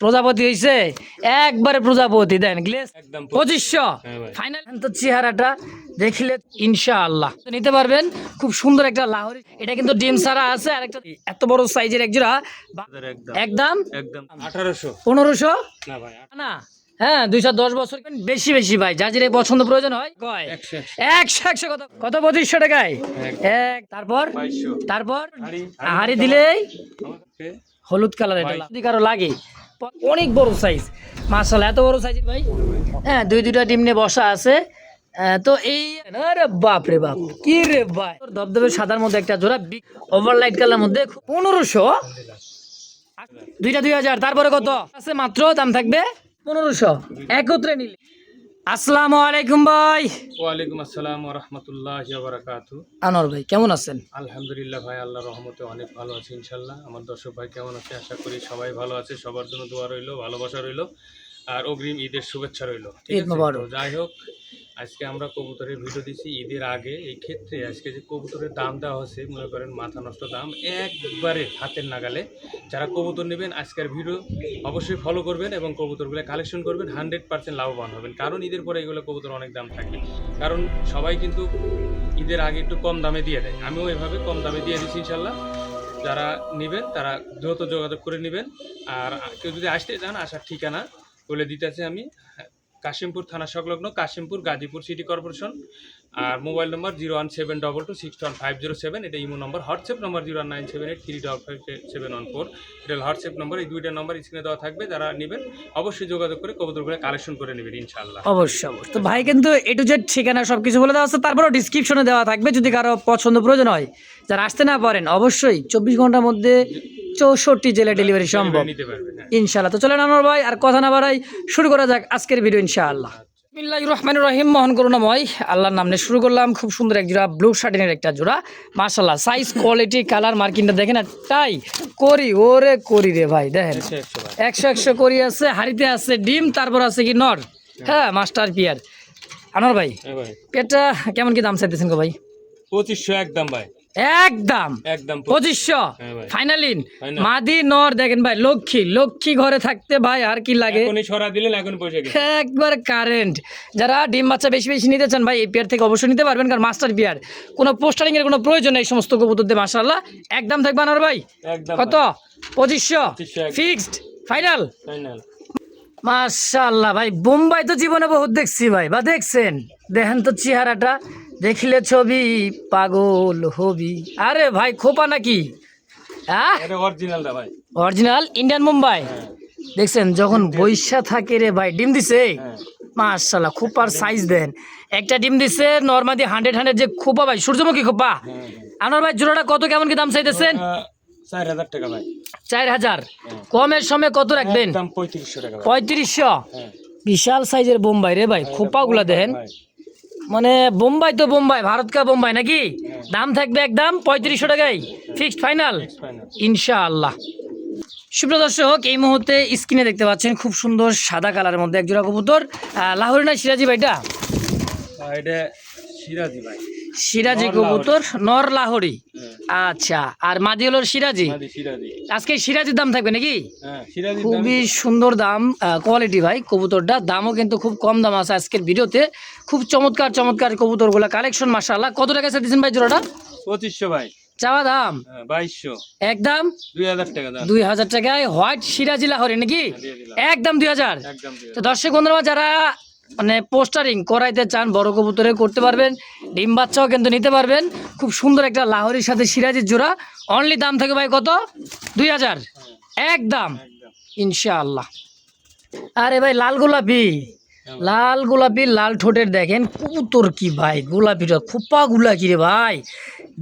প্রজাপতি হয়েছে একবারে প্রজাপতি দেন গ্লেস 2500 ফাইনাল। তো চেহারাটা দেখলে ইনশাআল্লাহ নিতে পারবেন। খুব সুন্দর একটা লাহোরি, এটা কিন্তু ডিম সারা আছে। আর একটা এত বড় সাইজের এক জোড়া একদম 1500 না। হ্যাঁ 210 বছর বেশি বেশি ভাই, যা যেটা পছন্দ প্রয়োজন হয় কয় 100 কত কত 2500 টাকায় এক। তারপর তারপর হাড়ি দিলেই হলুদ কালার, এটা যদি কারো লাগে অনেক বড় সাইজ মাশাআল্লাহ, এত বড় সাইজ ভাই। হ্যাঁ দুইটা ডিম নিয়ে বসা আছে। তো এই আরে বাপ রে বাপ কি রে ভাই, ধবধবে সাদার মধ্যে একটা জোড়া ওভারলাইট কালার মধ্যে 1500, দুইটা 2000। তারপরে কত আছে মাত্র, দাম থাকবে 1500 একত্রে নিলে। আসসালামু আলাইকুম ভাই। ওয়ালাইকুম আসসালাম ওয়া রাহমাতুল্লাহি ওয়া বারাকাতুহু। আনোয়ার ভাই কেমন আছেন? আলহামদুলিল্লাহ ভাই, আল্লাহর রহমতে অনেক ভালো আছি ইনশাআল্লাহ। আমার দর্শক ভাই কেমন আছে? আশা করি সবাই ভালো আছে। সবার জন্য দোয়া রইলো, ভালোবাসা রইলো, আর অগ্রিম ঈদের শুভেচ্ছা রইলো। ঈদ মোবারক। যাই হোক, আজকে আমরা কবুতরের ভিডিও দিচ্ছি ঈদের আগে। এই ক্ষেত্রে আজকে যে কবুতরের দাম দেওয়া হচ্ছে, মনে করেন মাথা নষ্ট দাম, একবারে হাতের নাগালে। যারা কবুতর নেবেন আজকের ভিডিও অবশ্যই ফলো করবেন এবং কবুতরগুলো কালেকশন করবেন, 100% লাভবান হবেন। কারণ ঈদের পরে এগুলো কবুতর অনেক দাম থাকবে, কারণ সবাই কিন্তু ঈদের আগে একটু কম দামে দিয়ে দেয়। আমিও এভাবে কম দামে দিয়ে দিচ্ছি ইনশাল্লাহ। যারা নেবেন তারা দ্রুত যোগাযোগ করে নেবেন। আর কেউ যদি আসতে চান, আসার ঠিকানা বলে দিতেছি আমি, কাশিমপুর থানা সংলগ্ন, কাশিমপুর গাজীপুর সিটি কর্পোরেশন। আর মোবাইল নম্বর 01722615507, এটা ইমো নম্বর। হোয়াটসঅ্যাপ নম্বর 09783555714, এটা হোয়াটসঅ্যাপ নম্বর। এই দুইটা নম্বর স্ক্রিনে দেওয়া থাকবে। যারা নেবেন অবশ্যই যোগাযোগ করে কবুতরগুলো কালেকশন করে নেবেন ইনশাআল্লাহ। অবশ্যই তো ভাই কিন্তু এ টু জেড ঠিকানা সবকিছু বলে দেওয়া আছে, তারপরেও ডিসক্রিপশনে দেওয়া থাকবে যদি কারো পছন্দ প্রয়োজন হয়। যারা আসতে না পারেন অবশ্যই 24 ঘন্টার মধ্যে 64 জেলা ডেলিভারি সম্ভব নিতে পারবেন ইনশাআল্লাহ। তো চলেন আনোয়ার ভাই আর কথা না বাড়াই, শুরু করা যাক আজকের ভিডিও ইনশাআল্লাহ। বিসমিল্লাহির রহমানির রহিম, মহান করুণাময় আল্লাহর নামে শুরু করলাম। খুব সুন্দর এক জোড়া ব্লু শার্টিনের একটা জোড়া মাশাআল্লাহ, সাইজ কোয়ালিটি কালার মার্কিংটা দেখেন। তাই করি ওরে করি রে ভাই, দেখেন 100 করি আছে, হাড়িতে আছে ডিম, তারপর আছে কি নর। হ্যাঁ মাস্টার পিয়ার। আনোয়ার ভাই পেটটা কেমন কি দাম চাইতেছেন গো ভাই? 2500 একদম ভাই, একদম 2500 ফাইনালিন। মাদি নর দেখেন ভাই, লক্ষ্মী লক্ষ্মী ঘরে থাকতে ভাই আর কি লাগে, একবার কারেন্ট। যারা ডিম বাচ্চা বেশি বেশি নিতে চান ভাই এই পেয়ার থেকে অবশ্যই নিতে পারবেন, কারণ মাস্টার পেয়ার কোনো পোস্টারিং এর কোনো প্রয়োজন নেই সমস্ত কবুতরদের মাশাআল্লাহ। একদম থাকবে আনোয়ার ভাই কত? 2500 ফিক্সড ফাইনাল। মাশাআল্লাহ ভাই, বোম্বাই তো জীবনে বহুত দেখছি ভাই, বা দেখছেন? দেখেন তো চেহারাটা দেখলে ছবি পাগল হবি। আরে ভাই খোপা নাকি? Original Indian Mumbai. দেখছেন যখন বৈশা থাকে রে ভাই, ডিম দিছে মাশাআল্লাহ। খোপার সাইজ দেন, একটা ডিম দিছে নরমালি 100 যে খোপা ভাই, সূর্যমুখী খোপা। আনোয়ার ভাই জোড়াটা কত কেমন কি দাম চাইতেছেন? 4000 টাকা ভাই। 4000 কমের সময় কত রাখবেন? 3500 টাকা। 3500 বিশাল সাইজের বোম্বাই রে ভাই, খোপাগুলা দেখেন, মানে বোম্বাই তো বোম্বাই, ভারত কা বোম্বাই নাকি। দাম থাকবে একদম 3500 টাকায় ফিক্সড ফাইনাল ইনশাআল্লাহ। সুপ্রিয় দর্শক এই মুহূর্তে স্ক্রিনে দেখতে পাচ্ছেন খুব সুন্দর সাদা কালারের মধ্যে এক জোড়া কবুতর। লাহোরি না সিরাজি ভাইটা? এটা সিরাজি ভাই, সিরাজি কবুতর, নর লাহোরি। আচ্ছা, আর মাদি হলো সিরাজি। আজকে সিরাজির দাম থাকবে নাকি? খুবই সুন্দর দাম, কোয়ালিটি ভাই কবুতরটা। দামও কিন্তু খুব কম দাম আছে আজকের ভিডিওতে। খুব চমৎকার চমৎকার কবুতরগুলা কালেকশন মাশাআল্লাহ। কত টাকা চাইতেছেন ভাই জোড়াটা? 2500 ভাই। চাওয়া দাম 2200 একদম 2000 টাকা দাম। 2000 টাকায় হোয়াইট সিরাজি লাহোরি নাকি? একদম 2000। তো দর্শক বন্ধুরা যারা মানে পোস্টারিং করাইতে চান বড় কবুতরে করতে পারবেন, ডিম বাচ্চাও কিন্তু নিতে পারবেন। খুব সুন্দর একটা লাহোরির সাথে সিরাজির জোড়া। অনলি দাম থাকে ভাই কত? 2000 একদম ইনশাআল্লাহ। আরে ভাই লাল গোলাপি, লাল গোলাপি লাল ঠোঁটের দেখেন কবুতর কি ভাই, গোলাপিটা খোপা গুলা কি রে ভাই,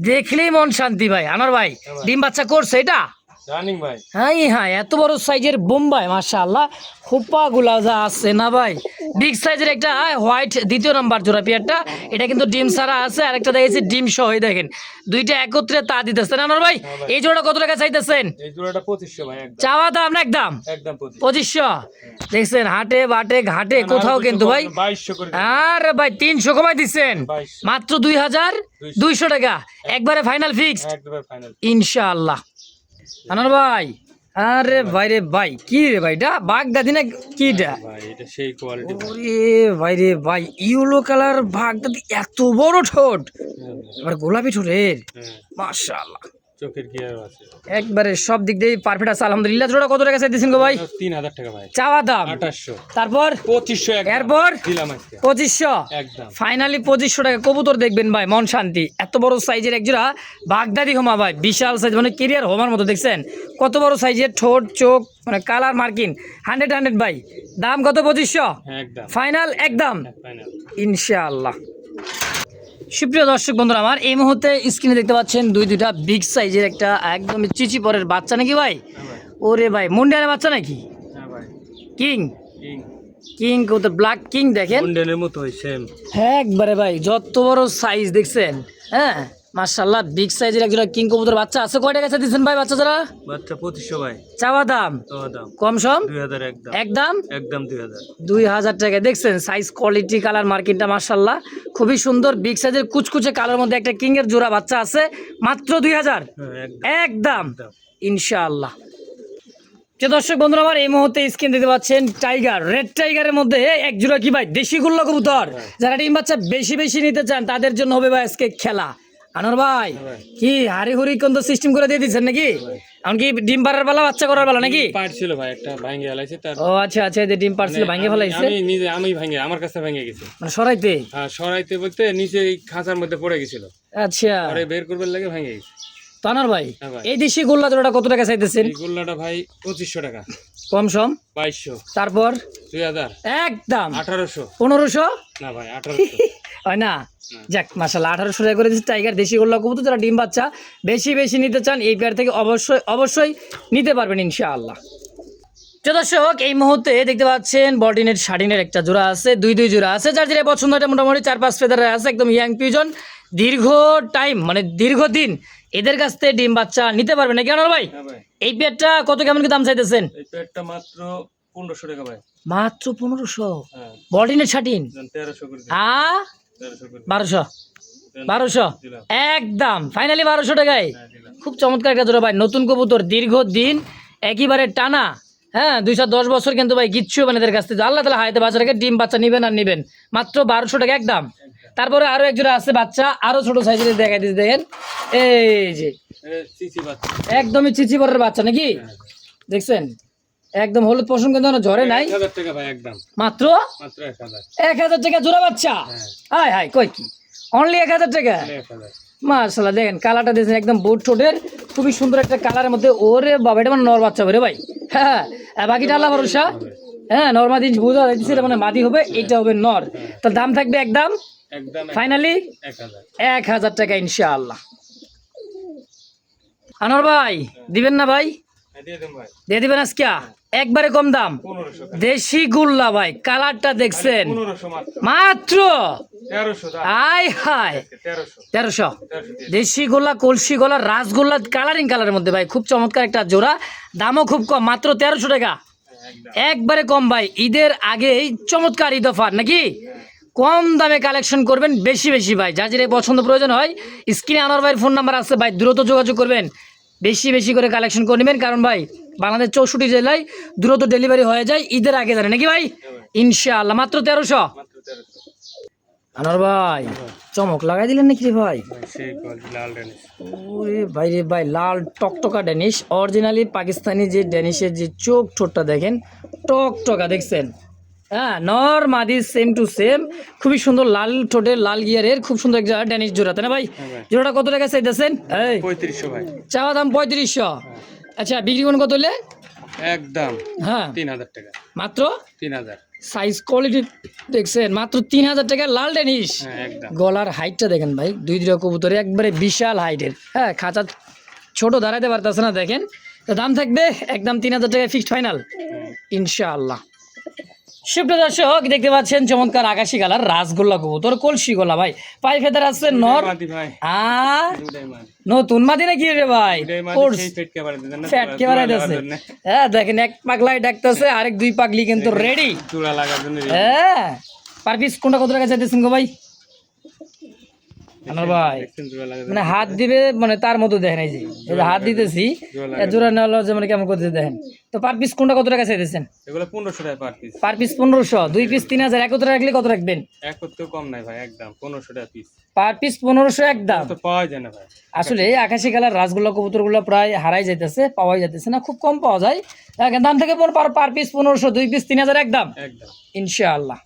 দেখলেই মন শান্তি ভাই। আনোয়ার ভাই ডিম বাচ্চা করছে এটা? রানিং ভাই। হ্যাঁ হ্যাঁ, এত বড় সাইজের বোম্বাই মাশাআল্লাহ, খোপা গুলা যা আছে না ভাই। বিগ সাইজের একটা হোয়াইট দ্বিতীয় নাম্বার জোড়া পেয়ারটা, এটা কিন্তু ডিম সারা আছে, আর একটা দেখেছি ডিম সহ। দেখেন দুইটা একত্রে তা দিতেছেন আনোয়ার ভাই। এই জোড়াটা কত টাকা চাইতেছেন? এই জোড়াটা 2500 ভাই একদম। চাওয়া দাম একদম 2500। দেখছেন হাটে বাটে ঘাটে কোথাও কিন্তু ভাই 2200 করে। আরে ভাই 300 কমাই দিচ্ছেন, মাত্র 2200 টাকা একবারে ফাইনাল ফিক্সড একবারে ফাইনাল ইনশাআল্লাহ। আনোয়ার ভাই আরে ভাই রে ভাই, কি রে ভাই, এটা বাগদাদি না কিটা? ভাই এটা সেই কোয়ালিটি। ওরে ভাই রে ভাই, ইয়েলো কালার বাগদাদি, এত বড় ঠোঁট, এবার গোলাপি ঠোঁটের, মাশাআল্লাহ। চোখের কি আর আছে, একবারে সব দিক দিয়ে পারফেক্ট আছে আলহামদুলিল্লাহ। জোড়া কত টাকা চাইতেছেন গো ভাই? 3000 টাকা ভাই চাওয়া দাম। 2800, তারপর 2500, এরপর দিলাম আজকে 2500, একদম। ফাইনালি 2500 টাকা। কবুতর দেখবেন ভাই, মন শান্তি। এত বড় সাইজের এক জোড়া বাগদাদি হোমা ভাই, বিশাল সাইজ, মানে কেরিয়ার হোমার মতো। দেখছেন কত বড় সাইজের ঠোঁট, চোখ, মানে কালার মার্কিং 100 ভাই। দাম কত? 2500 একদম ফাইনাল, একদম ফাইনাল ইনশাআল্লাহ। সুপ্রিয় দর্শক বন্ধুরা আমার, এই মুহূর্তে স্ক্রিনে দেখতে পাচ্ছেন দুইটা বিগ সাইজের একটা একদম চিচি পরের বাচ্চা নাকি ভাই? ওরে ভাই, মুন্ডিয়ানের বাচ্চা নাকি? হ্যাঁ ভাই, কিং কিং কিং কবুতর, ব্ল্যাক কিং দেখেন মুন্ডেনের মতো হয় সেম। হ্যাঁ একবারে ভাই, যত বড় সাইজ দেখছেন। হ্যাঁ মাশাআল্লাহ, বিগ সাইজের একজোড়া কিং কবুতর বাচ্চা আছে। কয় টাকা দিচ্ছেন ভাই বাচ্চা যারা? বাচ্চা 2500 ভাই চাওয়া দাম, দাম কম সম 2000 একদম একদম একদম 2000। 2000 টাকা। দেখছেন সাইজ, কোয়ালিটি, কালার মার্কিংটা মাশাআল্লাহ খুবই সুন্দর। বিগ সাইজের কুচকুচে কালার মধ্যে একটা কিং এর জোড়া বাচ্চা আছে, মাত্র 2000 হ্যাঁ একদম ইনশাআল্লাহ। যে দর্শক বন্ধুরা আমার, এই মুহূর্তে স্ক্রিন দিতে পাচ্ছেন টাইগার, রেড টাইগারের মধ্যে এক জোড়া কি ভাই দেশি গুল্লা কবুতর। যারা ডিম বাচ্চা বেশি বেশি নিতে চান তাদের জন্য হবে ভাই আজকে খেলা। আনোয়ার ভাই কি হারি হুরি কোন সিস্টেম করে দিয়ে দিচ্ছেন নাকি? এমনকি ডিম পাড়ার বেলা, বাচ্চা করার বেলা নাকি? পার ছিল ভাই, একটা ভাঙে ফেলাইছে তার। ও আচ্ছা আচ্ছা, এই যে ডিম পাড়ছিল ভাঙে ফেলাইছে। আমি ভাঙে, আমার কাছে ভাঙে গেছে, মানে সরাইতে? হ্যাঁ সরাইতে বলতে নিচে এই খাঁচার মধ্যে পড়ে গেছিল, আচ্ছা পরে বের করবার লাগে ভাঙে গেছে। তো আনোয়ার ভাই, হ্যাঁ ভাই। এই দেশি গোল্লা জোড়াটা কত টাকা চাইতেছেন? এই গোল্লাটা ভাই 2500 টাকা, কম সম 2200, তারপর 2000, একদম 1800, 1500 না ভাই 1800 হয় না? যাক মাশাআল্লাহ, 1800 টাকা করে দিচ্ছি। টাইগার দেশি গোল্লা কবুতর, যারা ডিম বাচ্চা বেশি বেশি নিতে চান এই পেয়ার থেকে অবশ্যই অবশ্যই নিতে পারবেন ইনশাআল্লাহ। তো দর্শক এই মুহূর্তে দেখতে পাচ্ছেন বডিনেট শার্টিনের একটা জোড়া আছে, দুই জোড়া আছে। যার যেটা পছন্দ, এটা মোটামুটি 4-5 ফেদারের আছে, একদম ইয়াং পিজন, দীর্ঘ টাইম মানে দীর্ঘদিন এদের কাছ থেকে ডিম বাচ্চা নিতে পারবেন না কেন ভাই? হ্যাঁ ভাই, এই পেয়ারটা কত কেমন কি দাম চাইতেছেন? এই পেটটা মাত্র 1500 টাকা ভাই। মাত্র 1500? হ্যাঁ বডিনেট শার্টিন 1300 করে দিন, 1300 করে 1200 দিলাম। একদম ফাইনালি 1200 টাকায়। হ্যাঁ দিলাম। খুব চমৎকার একটা জোড়া ভাই, নতুন কবুতর, দীর্ঘদিন একেবারে টানা। হ্যাঁ 210 বছর কিন্তু ভাই কিচ্ছু মানে এদের কাছ থেকে আল্লাহ তাআলা হায়াতে বাচ্চা রেখে ডিম বাচ্চা নিবেন আর নিবেন, মাত্র 1200 টাকা একদম। তারপরে আরো এক জোড়া আছে বাচ্চা, আরো ছোট সাইজের, দেখাই দিচ্ছি দেখেন, এই যে চিচি বাচ্চা, একদমই চিচি বরের বাচ্চা নাকি? দেখছেন একদম হলুদ পশম কিন্তু এখনো ঝরে নাই। 1000 টাকা ভাই একদম, মাত্র মাত্র 1000। 1000 টাকা জোড়া বাচ্চা? হাই হাই, কই কি অনলি 1000 টাকা? 1000 মাশাআল্লাহ, দেখেন কালারটা দেখেন, একদম বুট ঠোঁটের খুবই সুন্দর একটা কালারের মধ্যে। ওরে বাবা, এটা মানে নর বাচ্চা হবে রে ভাই। হ্যাঁ বাকিটা আল্লাহ ভরসা। হ্যাঁ নর মাদি বুঝা যাচ্ছে, এটা মানে মাদি হবে, এটা হবে নর। তার দাম থাকবে একদম একদম ফাইনালি 1000 1000 টাকা ইনশাআল্লাহ। আনোয়ার ভাই দিবেন না ভাই? দিয়ে দেন ভাই, দিয়ে দিবেন আজকে একবারে কম দাম, 1500 টাকা, দেশি গুল্লা ভাই, কালারটা দেখছেন 1500 মাত্র, মাত্র 1300 দাম, আই হাই 1300 1300। 1300 দিয়ে দেশি গোল্লা, কলসি গোল্লা, রাসগোল্লা, কালারিং কালারের মধ্যে ভাই, খুব চমৎকার একটা জোড়া, দামও খুব কম, মাত্র 1300 টাকা একদম। একবারে কম ভাই। ঈদের আগেই চমৎকার ঈদ অফার নাকি? কম দামে কালেকশন করবেন বেশি বেশি ভাই, যার যেটা পছন্দ প্রয়োজন হয় স্ক্রিনে আনোয়ার ভাইয়ের ফোন নাম্বার আছে ভাই, দ্রুত যোগাযোগ করবেন, বেশি বেশি করে কালেকশন করে নেবেন, কারণ ভাই বাংলাদেশ 64 জেলায় দ্রুত ডেলিভারি হয়ে যায় ঈদের আগে, জানে নাকি ভাই? ইনশাআল্লাহ মাত্র 1300। মাত্র 1300 আনোয়ার ভাই চমক লাগাই দিলেন নাকি রে ভাই? ভাই, সেই কোয়ালিটি লাল ডেনিশ। ওরে ভাই রে ভাই, লাল টকটকা ড্যানিশ, অরিজিনালি পাকিস্তানি যে ড্যানিশের যে চোখ ঠোঁটটা দেখেন, টকটকা দেখছেন। হ্যাঁ নর মাদি সেম টু সেম, খুবই সুন্দর লাল ঠোঁটের, লাল গিয়ারের, খুব সুন্দর একটা ড্যানিশ জোড়া, তাই না ভাই? ভাই। জোড়াটা কত টাকা চাইতেছেন? এই 3500 ভাই চাওয়া দাম 3500। আচ্ছা বিক্রি কোন কত হলে? একদম হ্যাঁ 3000 টাকা, মাত্র 3000। সাইজ কোয়ালিটি দেখছেন, মাত্র 3000 টাকা লাল ড্যানিশ। হ্যাঁ একদম। গলার হাইটটা দেখেন ভাই, দুই কবুতরে একবারে বিশাল হাইটের। হ্যাঁ খাঁচা ছোট দাঁড়াইতে পারতেছে না দেখেন। তো দাম থাকবে একদম 3000 টাকা ফিক্সড ফাইনাল ইনশাআল্লাহ। সুপ্রিয় দর্শক দেখতে পাচ্ছেন চমৎকার আকাশি কালার রাসগোল্লা কবুতর, কলসি গোলা ভাই, পাই ফেদার আছে নর। মাদি ভাই, আ দুটাই মাদি, নতুন মাদি নাকি রে ভাই? দুটাই মাদি, কোর্স সেই ফেটকে বাড়াতে দেন না, ফ্যাট কে বাড়াইতেছে। হ্যাঁ দেখেন এক পাগলাই ডাকতেছে, আরেক দুই পাগলি কিন্তু রেডি। চূড়া লাগার জন্য হ্যাঁ পার পিস কোনটা কত টাকা চাইতেছেন গো ভাই? আনার ভাই দেখছেন জোড়া লাগা মানে হাত দিবে মানে তার মতো দেখেন এই যে হাত দিতেছি জোড়া নেওয়া হলো যে মানে কেমন করতে দেখেন। তো পার পিস কোনটা কত টাকা চাইতেছেন? এগুলো 1500 টাকা per piece. Per piece 1500, 2 piece 3000, একত্রে রাখলে কত রাখবেন? এক করতেও কম নাই ভাই, একদম 1500 টাকা পিস। পার পিস 1500 একদম। তো পাওয়া যায় না ভাই। আসলে আকাশি কালার রাসগোল্লা কবুতরগুলো প্রায় হারাই যাইতেছে, পাওয়াই যাইতেছে না, খুব কম পাওয়া যায়। দাম থেকে পার পিস 1500, 2 পিস 3000 একদম একদম ইনশাআল্লাহ।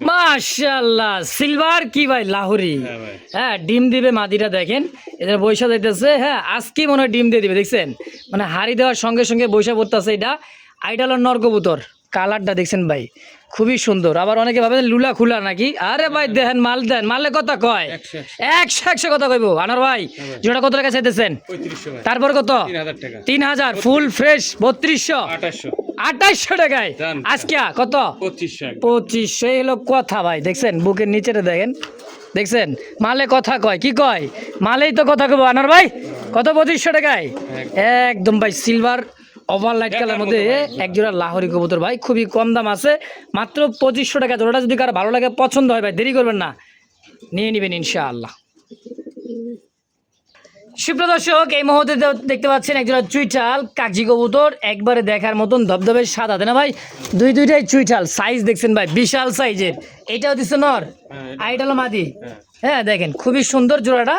মাশাআল্লাহ সিলভার কি ভাই লাহোরি। হ্যাঁ ভাই, হ্যাঁ ডিম দিবে মাদিটা দেখেন, এদের বৈশা যাইতেছে। হ্যাঁ আজকে মনে হয় ডিম দিয়ে দিবে, দেখছেন মানে হাড়ি দেওয়ার সঙ্গে সঙ্গে বৈশা পড়তেছে। এটা আইডাল নর কবুতর, কালারটা দেখছেন ভাই খুবই সুন্দর। আবার অনেকে ভাবে লুলা খুলা নাকি, আরে ভাই দেখেন মাল দেন, মালে কথা কয় 100 কথা কইবো। আনার ভাই জোড়া কত টাকা চাইতেছেন? 3500 ভাই। তারপর কত? 3000 টাকা। 3000 ফুল ফ্রেশ 3200, 2800 2800 টাকায় জান। আজকে কত? 2500 একদম। 2500 এলো কথা ভাই, দেখছেন বুকের নিচেটা দেখেন, দেখছেন মালে কথা কয়, কি কয় মালেই তো কথা কইবো। আনার ভাই কত? 2500 টাকায় একদম ভাই সিলভার ওভার লাইট কালার মধ্যে এক জোড়া লাহোরি কবুতর ভাই, খুবই কম দাম আছে, মাত্র 2500 টাকা জোড়াটা। যদি কারো ভালো লাগে পছন্দ হয় ভাই দেরি করবেন না, নিয়ে নেবেন ইনশাআল্লাহ। সুপ্রিয় দর্শক এই মুহূর্তে দেখতে পাচ্ছেন একজোড়া চুইটাল কাগজি কবুতর, একবারে দেখার মতন ধবধবে সাদা, তাই না ভাই? দুইটাই চুইটাল, সাইজ দেখছেন ভাই বিশাল সাইজের। এটাও দিচ্ছে নর, আইটাল মাদি। হ্যাঁ দেখেন খুবই সুন্দর জোড়াটা,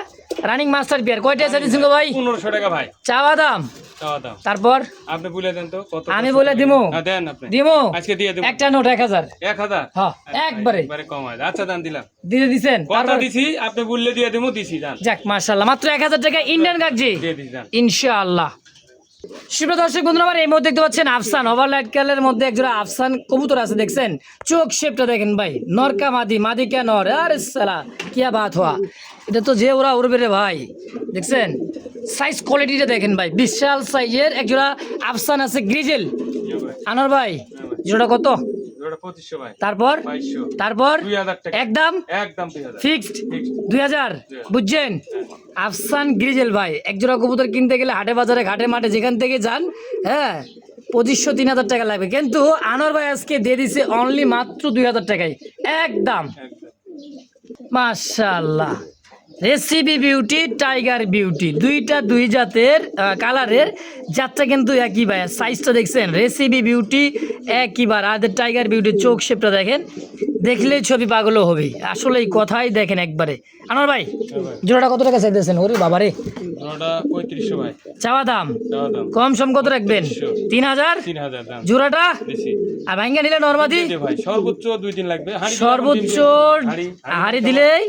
রানিং মাস্টার বিয়ার। কয়টা আছে দিচ্ছেন গো ভাই? 1500 টাকা ভাই চাওয়া দাম। চাওয়া দাম। তারপর আপনি বলে দেন তো কত? আমি বলে দিমু। হ্যাঁ দেন আপনি। দিমু আজকে দিয়ে দেব। একটা নোট 1000। 1000 হ্যাঁ একবারে একবারে কম আছে। আচ্ছা দান দিলাম। দিয়ে দিছেন? কত দিছি আপনি বললে দিয়ে দেবো, দিছি জান। যাক মাশাআল্লাহ, মাত্র 1000 টাকা ইন্ডিয়ান কাগজি দিয়ে দিছি জান ইনশাআল্লাহ। সুপ্রিয় দর্শক বন্ধুরা আমার এই মধ্যে দেখতে পাচ্ছেন আফসান ওভারলাইট কালারের মধ্যে একজোড়া আফসান কবুতর আছে, দেখছেন চোখ শেপটা দেখেন ভাই, নরকা মাদি, মাদি কে নর, আরে সালা কিয়া বাত হওয়া, এটা তো যে ওরা উড়বে রে ভাই। দেখছেন সাইজ কোয়ালিটিটা দেখেন ভাই, বিশাল সাইজের একজোড়া আফসান আছে গ্রিজেল। আনোয়ার ভাই জোড়া কত? জোড়া 2500 ভাই। তারপর 2200 তারপর 2000 টাকা একদম একদম 2000 ফিক্সড 2000 বুঝছেন? আফসান গ্রিজেল ভাই একজোড়া কবুতর কিনতে গেলে হাটে বাজারে ঘাটে মাঠে যেখান থেকে যান, হ্যাঁ 2500 3000 টাকা লাগবে, কিন্তু আনোয়ার ভাই আজকে দিয়ে দিছে অনলি মাত্র 2000 টাকায় একদম। মাশাআল্লাহ রেসিপি বিউটি টাইগার বিউটি, দুইটা দুই জাতের কালারের, জাতটা কিন্তু একই ভাই। সাইজটা দেখছেন রেসিপি বিউটি একইবার, আর টাইগার বিউটি চোখ শেপটা দেখেন, দেখলেই ছবি পাগলও হবে। আসলে এই কথাই দেখেন একবারে। আনোয়ার ভাই জোড়াটা কত টাকা চাইতেছেন? ওরে বাবারে জোড়াটা 3500 ভাই চাওয়া দাম। চাওয়া দাম। কম সম কত রাখবেন? 3000 3000 দাম জোড়াটা। বেশি আর ভাঙ্গা নিলে নরমাদি দে ভাই, সর্বোচ্চ 2 দিন লাগবে। সর্বোচ্চ হাড়ি দিলেই।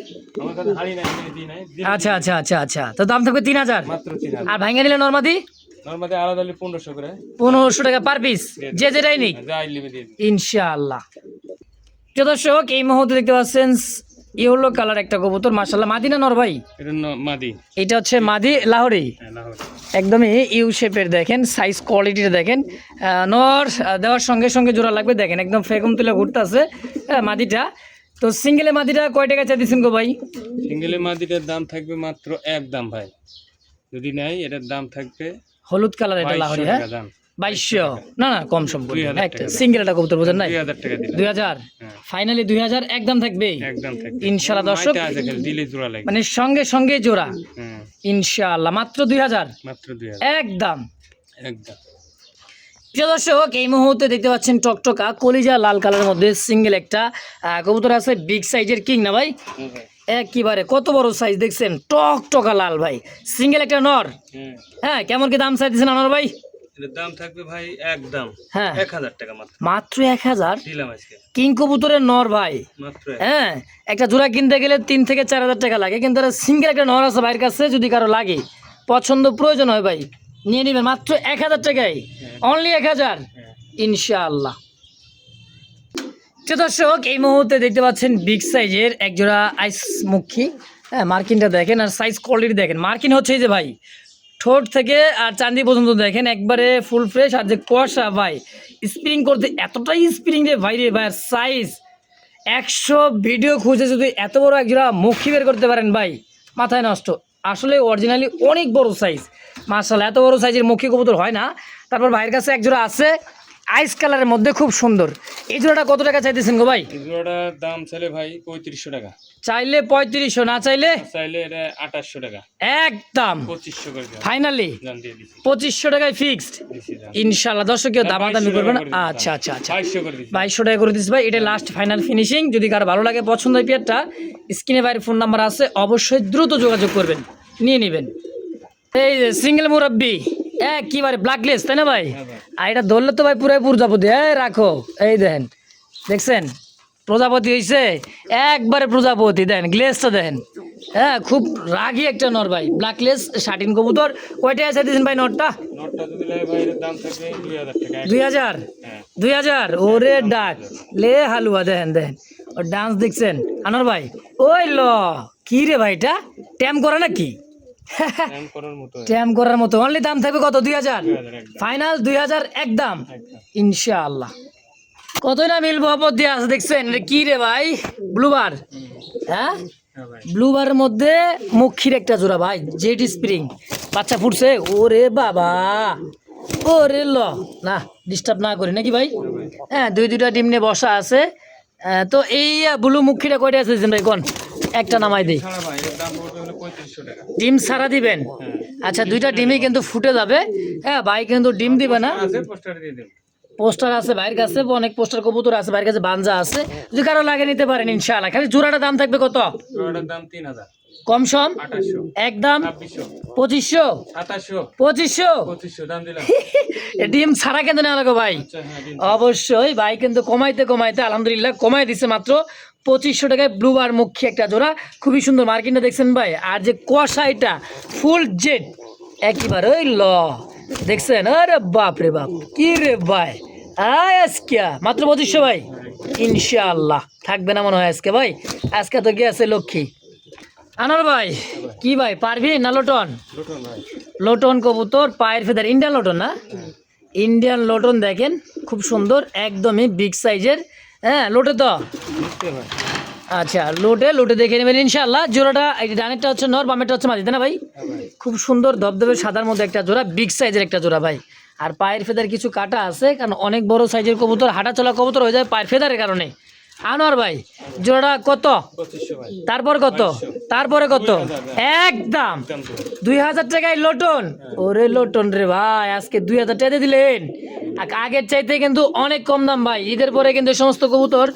আমার কাছে হাড়ি নাই, আমি দিই নাই। আচ্ছা আচ্ছা আচ্ছা আচ্ছা, তো দাম থাকবে 3000। মাত্র 3000। আর ভাঙ্গা নিলে নরমাদি নরমালি আলাদা হলে 1500 করে। 1500 টাকা পার পিস, যে যেটাই নিক যাই লিবে দিয়ে দিন ইনশাআল্লাহ। প্রিয় দর্শক এই মুহূর্তে দেখতে পাচ্ছেন ইয়েলো কালার একটা কবুতর, মাশাআল্লাহ মাদি না নর ভাই? এটা মাদি। এটা হচ্ছে মাদি লাহোরি, হ্যাঁ লাহোরি। একদমই ইউ শেপের, দেখেন সাইজ কোয়ালিটিটা দেখেন। নর দেওয়ার সঙ্গে সঙ্গে জোড়া লাগবে, দেখেন একদম ফেকুম তুলে ঘুরতেছে মাদিটা। তো সিঙ্গেলে মাদিটা কয় টাকা চাইতেছেন গো ভাই? সিঙ্গেলে মাদিটার দাম থাকবে মাত্র একদম ভাই, যদি নাই এটার দাম থাকবে হলুদ কালার, এটা 2200 লাহোরি। হ্যাঁ টাকা দাম। 2200 না না কম সম করে 2000 একটা টাকা। সিঙ্গেল একটা কবুতর বোঝেন নাই? 2000 টাকা দিলাম। 2000 হ্যাঁ। ফাইনালি 2000 একদম থাকবে একদম থাকবে ইনশাআল্লাহ। দর্শক মাইটা আছে খালি দিলে জোড়া লাগবে। মানে সঙ্গে সঙ্গে জোড়া হ্যাঁ ইনশাআল্লাহ, মাত্র 2000 মাত্র 2000 একদম। একদম। প্রিয় দর্শক এই মুহূর্তে দেখতে পাচ্ছেন টকটকা কলিজা লাল কালারের মধ্যে সিঙ্গেল একটা কবুতর আছে, বিগ সাইজের কিং না ভাই? একেবারে কত বড় সাইজ দেখছেন, টকটকা লাল ভাই, সিঙ্গেল একটা নর। হ্যাঁ হ্যাঁ কেমন কি দাম চাইতেছেন আনোয়ার ভাই? এটার দাম থাকবে ভাই একদম হ্যাঁ 1000 টাকা মাত্র। মাত্র 1000 দিলাম আজকে কিং কবুতরের নর ভাই। মাত্র হ্যাঁ একটা জোড়া কিনতে গেলে 3 থেকে 4000 টাকা লাগে, কিন্তু সিঙ্গেল একটা নর আছে ভাইয়ের কাছে, যদি কারো লাগে পছন্দ প্রয়োজন হয় ভাই নিয়ে নেবেন মাত্র 1000 টাকায়, অনলি 1000 ইনশাআল্লাহ। দর্শক এই মুহূর্তে দেখতে পাচ্ছেন বিগ সাইজের একজোড়া আইসমুখী, হ্যাঁ মার্কিনটা দেখেন আর সাইজ কোয়ালিটি দেখেন। মার্কিন হচ্ছে এই যে ভাই ঠোঁট থেকে আর চাঁদি পর্যন্ত দেখেন একবারে ফুল ফ্রেশ, আর যে কুয়াশা ভাই স্প্রিং করতে এতটাই স্প্রিং রে ভাই রে ভাই, সাইজ 100 ভিডিও খুঁজে যদি এত বড় একজোড়া মুখী বের করতে পারেন ভাই মাথায় নষ্ট। আসলে অরিজিনালি অনেক বড় সাইজ মাশাআল্লাহ, এত বড় সাইজের মুখী কবুতর হয় না। তারপর ভাইয়ের কাছে একজোড়া আছে আইস কালারের মধ্যে খুব সুন্দর। এই জোড়াটা কত টাকা চাইতেছেন গো ভাই? এই জোড়াটার দাম চাইলে ভাই 3500 টাকা। চাইলে 3500, না চাইলে চাইলে এটা 2800 টাকা। একদম 2500 করে দিলাম। ফাইনালি জান দিয়ে দিছি। 2500 টাকায় ফিক্সড দিছি জান। ইনশাআল্লাহ। দর্শক কেউ দামাদামি করবে না। আচ্ছা আচ্ছা আচ্ছা 2200 করে দিছি। 2200 টাকা করে দিচ্ছি ভাই। এটা লাস্ট ফাইনাল ফিনিশিং। যদি কারো ভালো লাগে পছন্দ হয় পেয়ারটা, স্ক্রিনে বাইরে ফোন নাম্বার আছে, অবশ্যই দ্রুত যোগাযোগ করবেন, নিয়ে নেবেন। এই যে সিঙ্গেল মুরব্বি একেবারে ব্ল্যাকলেস, তাই না ভাই? আর এটা ধরলে তো ভাই পুরাই প্রজাপতি। রাখো, এই দেখেন, দেখছেন প্রজাপতি হয়েছে, একবারে প্রজাপতি। দেন গ্লেসটা দেখেন, খুব রাগী একটা নর ভাই, ব্ল্যাকলেস শাটিন কবুতর। কয়টা আছে দিয়েছেন ভাই নরটা? নটটা যদি লাই ভাই এর দাম থাকবে 2000 টাকা। 2000? হ্যাঁ 2000? ওরে ডাক লে হালুয়া। দেখেন দেখেন ওর ডান্স দেখছেন আনোয়ার ভাই? ওই ল কি রে ভাই, এটা ট্যাম করা নাকি? দাম করার মতো। ট্যাম করার মতো। অনলি দাম থাকবে কত? 2000 একদম। ফাইনাল 2000 একদম একদম। ইনশাআল্লাহ। কতই না মিল মহব্বত দিয়ে আছে, দেখছেন এটা কি রে ভাই? ব্লুবার। হ্যাঁ হ্যাঁ ভাই। ব্লুবারের মধ্যে মক্ষীর একটা জোড়া ভাই, জেড স্প্রিং, বাচ্চা ফুটছে। ওরে বাবা, ওরে ল না, ডিস্টার্ব না করি নাকি ভাই? হ্যাঁ, দুইটা ডিম নিয়ে বসা আছে। তো এই ব্লু মুখিটা কয়টা আছে ভাই কোন? একটা নামাই দিই। ছাড়া ভাই এর দাম পড়বে হলো 3500 টাকা। ডিম সারা দিবেন? আচ্ছা, দুইটা ডিমই কিন্তু ফুটে যাবে। হ্যাঁ, ভাই কিন্তু ডিম দিবে না। আছে পোস্টার দিয়ে দেব। পোস্টার আছে ভাইয়ের কাছে, অনেক পোস্টার কবুতর আছে ভাইয়ের কাছে, বানজা আছে, যদি কারো লাগে নিতে পারেন ইনশাআল্লাহ। খালি জোড়াটার দাম থাকবে কত? জোড়াটার দাম 3000। কম সম 2800। একদম 2600। 2500? 2700। 2500? 2500 দাম দিলাম। ডিম ছাড়া কিন্তু নেওয়া লাগবে ভাই। আচ্ছা হ্যাঁ দিন। অবশ্যই ভাই কিন্তু কমাইতে কমাইতে আলহামদুলিল্লাহ কমাই দিছে মাত্র 2500 টাকায় ব্লুবার মুখী একটা জোড়া। খুবই সুন্দর মার্কিনটা দেখছেন ভাই। আর যে কষা, এটা ফুল জেড একেবারে। ওই ল দেখছেন, আরে বাপ রে বাপ, কি রে ভাই, আজকে মাত্র 2500 ভাই। ইনশাআল্লাহ থাকবে না মনে হয় আজকে ভাই। আজকে তো গিয়েছে লক্ষ্মী। আনার ভাই কি ভাই, পারবি না লোটন? লুটন ভাই। লোটন কবুতর, পায়ের ফেদার, ইন্ডিয়ান লোটন না? ইন্ডিয়ান লোটন দেখেন খুব সুন্দর, একদমই বিগ সাইজের। হ্যাঁ, লোটে তো। বুঝতে ভাই। আচ্ছা, লোটে দেখে নেবেন ইনশাআল্লাহ। জোড়াটা এই ডানেরটা হচ্ছে নর, বামেরটা হচ্ছে মাদি, তাই না ভাই? হ্যাঁ ভাই। খুব সুন্দর ধবধবে সাদার মধ্যে একটা জোড়া, বিগ সাইজের একটা জোড়া ভাই। আর পায়ের ফেদার কিছু কাটা আছে, কারণ অনেক বড় সাইজের কবুতর, হাঁটা চলা কবুতর হয়ে যায় পায়ের ফেদারের কারণে। আনোয়ার ভাই জোড়াটা কত? 2500 ভাই। তারপর কত? তারপরে কত? একদম 2000 টাকায় লোটন। ওরে লোটন রে ভাই, আজকে 2000 টাকা দিয়ে দিলেন। আগের চাইতে কিন্তু অনেক কম দাম ভাই। ঈদের পরে কিন্তু এই সমস্ত কবুতর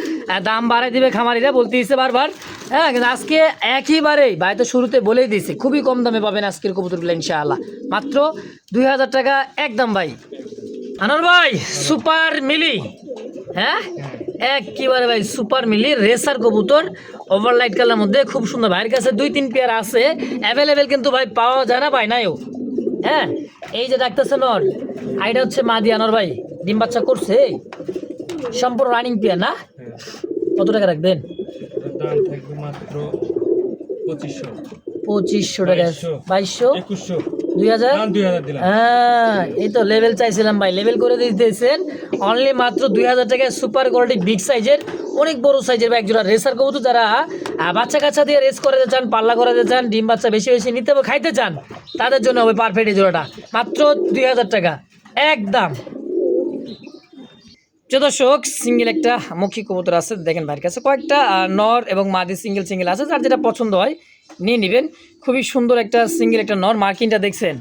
দাম বাড়াই দিবে খামারিরা, বলতে দিচ্ছে বারবার। হ্যাঁ, কিন্তু আজকে একইবারেই ভাই তো শুরুতে বলেই দিয়েছে, খুবই কম দামে পাবেন আজকের কবুতরগুলো ইনশাআল্লাহ। মাত্র 2000 টাকা একদম ভাই। আনোয়ার ভাই সুপার মিলি, হ্যাঁ একেবারে ভাই সুপার মিলি রেসার কবুতর, ওভারলাইট কালার মধ্যে খুব সুন্দর। ভাইয়ের কাছে 2-3 পেয়ার আছে অ্যাভেলেবেল, কিন্তু ভাই পাওয়া যায় না ভাই, নাইও। হ্যাঁ, এই যে ডাকতেছে নর, আইটা হচ্ছে মাদি। আনোয়ার ভাই ডিম বাচ্চা করছে, সম্পূর্ণ রানিং পেয়ার না? কত টাকা রাখবেন? দাম থাকবে মাত্র 2500। 2500 টাকা। 2200? 2100। 2000? দাম 2000 দিলাম। হ্যাঁ, এই তো লেভেল চাইছিলাম ভাই, লেভেল করে দিতেছেন। অনলি মাত্র 2000 টাকায় সুপার কোয়ালিটি বিগ সাইজের, অনেক বড় সাইজের বা একজোড়া রেসার কবুতর। যারা বাচ্চা কাচ্চা দিয়ে রেস করাতে চান, পাল্লা করাতে চান, ডিম বাচ্চা বেশি বেশি নিতে খাইতে চান, তাদের জন্য হবে পারফেক্ট এই জোড়াটা। মাত্র 2000 টাকা একদম। দর্শক সিঙ্গেল একটা মুখী কবুতর আছে, দেখেন ভাইয়ের কাছে কয়েকটা নর এবং মাদি সিঙ্গেল আছে, যার যেটা পছন্দ হয় নিয়ে নেবেন। খুবই সুন্দর একটা সিঙ্গেল একটা নর, মার্কিনটা দেখছেন।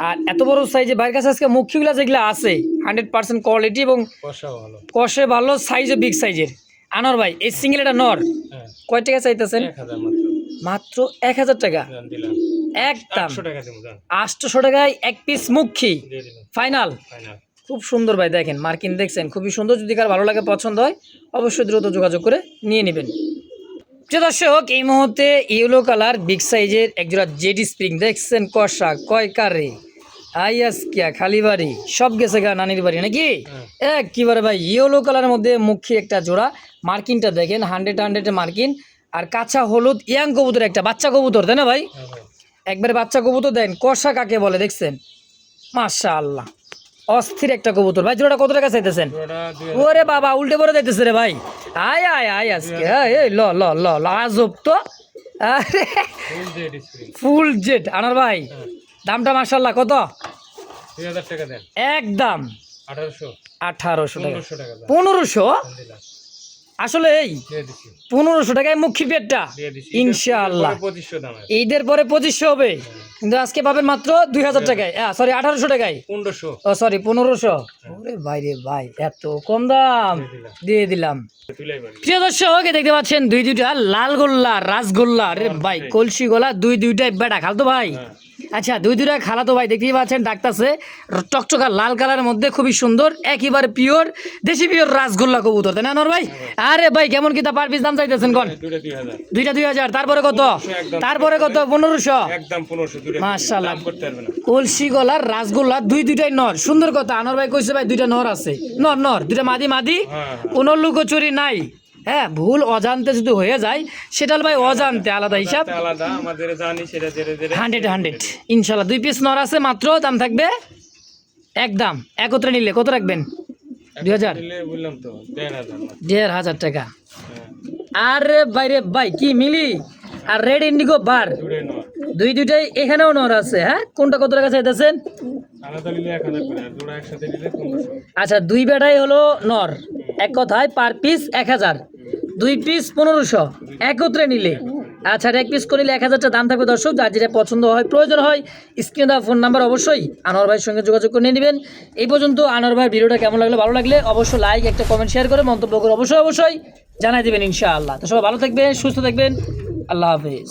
আর এত বড় সাইজে ভাইয়ের কাছে আজকে মুখীগুলো যেগুলো আছে 100% কোয়ালিটি এবং কষাও ভালো। কষে ভালো, সাইজে বিগ সাইজের। আনোয়ার ভাই এই সিঙ্গেল একটা নর হ্যাঁ কয় টাকা চাইতেছেন? 1000 মাত্র। মাত্র 1000 টাকা দাম দিলাম। একদম। 800 টাকা দিমু জান। 800 টাকায় এক পিস মুখী দিয়ে দিলাম। ফাইনাল। ফাইনাল। খুব সুন্দর ভাই, দেখেন মার্কিন দেখছেন, খুবই সুন্দর। যদি কার ভালো লাগে পছন্দ হয় অবশ্যই দ্রুত যোগাযোগ করে নিয়ে নেবেন। প্রিয় দর্শক এই মুহূর্তে ইয়েলো কালার বিগ সাইজের একজোড়া জেডি স্প্রিং দেখছেন, কষা কয় কারে আইয়াস কিয়া খালি বাড়ি সব গেছে গা নানির বাড়ি নাকি? একেবারে ভাই ইয়েলো কালারের মধ্যে মুখী একটা জোড়া, মার্কিনটা দেখেন 100 মার্কিন। আর কাঁচা হলুদ ইয়াং কবুতর, একটা বাচ্চা কবুতর, তাই না ভাই? একবারে বাচ্চা কবুতর। দেন কষা কাকে বলে দেখছেন, মাশাআল্লাহ অস্থির একটা কবুতর। ভাই জোড়াটা কত টাকা চাইতেছেন? ওরে বাবা উল্টে পরে যাইতেছে রে ভাই। আয় আয় আয় আজকে এই ল ল ল ল আজব তো। আরে ফুল জেড। আনার ভাই দামটা মাশাআল্লাহ কত? 2000 টাকা দেন। একদম 1800 1800 টাকা 1500 টাকা দাম 1500 দিলাম আসলে এই দিয়ে দিছি 1500 টাকায় মুখী পেটটা দিয়ে দিছি ইনশাআল্লাহ 2500 দাম আছে ঈদের পরে 2500 হবে কিন্তু আজকে পাবেন মাত্র 2000 টাকায় সরি 1800 টাকায় 1500 ও সরি 1500 ওরে ভাই রে ভাই এত কম দাম দিয়ে দিলাম তুলাই বাড়ি প্রিয় দর্শক এই দেখতে পাচ্ছেন দুইটা লাল গোল্লা রাসগোল্লা রে ভাই কলসি গোলা দুইটাই বেটা খালতো ভাই আচ্ছা দুইটা খালাতো ভাই দেখতেই পাচ্ছেন ডাকতাছে টকটকা লাল কালারের মধ্যে খুবই সুন্দর একেবারে পিওর দেশি পিওর রাসগোল্লা কবুতর তাই না নর ভাই আরে ভাই কেমন কি তা পার পিস দাম চাইতেছেন কোন দুইটা 2000 দুইটা 2000 তারপরে কত 1500 একদম 1500 দুইটা মাশাআল্লাহ দাম করতে পারবে না কলসি গলার রাসগোল্লা দুইটাই নর সুন্দর কথা আনোয়ার ভাই কইছে ভাই দুইটা নর আছে নর দুইটা মাদি কোনো লুকোচুরি নাই হ্যাঁ ভুল অজান্তে যদি হয়ে যায় সেটা হলো ভাই অজান্তে আলাদা হিসাব আলাদা আমাদের জানি সেটা ধীরে ধীরে 100 ইনশাল্লাহ 2 পিস নর আছে মাত্র দাম থাকবে একদম একত্রে নিলে কত রাখবেন 2000 দিলে বললাম তো 1500 1500 টাকা আরে বাইরে ভাই কি মিলি আর রেড ইন্ডিগো বার জুড়ে নয় দুইটাই এখানেও নর আছে হ্যাঁ কোনটা কত টাকা চাইতেছেন আলাদা নিলে 1000 করে আর জোড়া একসাথে নিলে 1500 আচ্ছা দুই বেটাই হলো নর এক কথায় পার পিস 1000 2 পিস 1500 একত্রে নিলে আচ্ছা এক পিস করে নিলে 1000 টা দাম থাকবে দর্শক যার যেটা পছন্দ হয় প্রয়োজন হয় স্ক্রিনে দেওয়া ফোন নাম্বার অবশ্যই আনোয়ার ভাইয়ের সঙ্গে যোগাযোগ করে নিয়ে নেবেন এই পর্যন্ত আনোয়ার ভাইয়ের ভিডিওটা কেমন লাগলো ভালো লাগলে অবশ্যই লাইক একটা কমেন্ট শেয়ার করে মন্তব্য করে অবশ্যই জানাই দেবেন ইনশাআল্লাহ তো সবাই ভালো থাকবেন সুস্থ থাকবেন আল্লাহ হাফেজ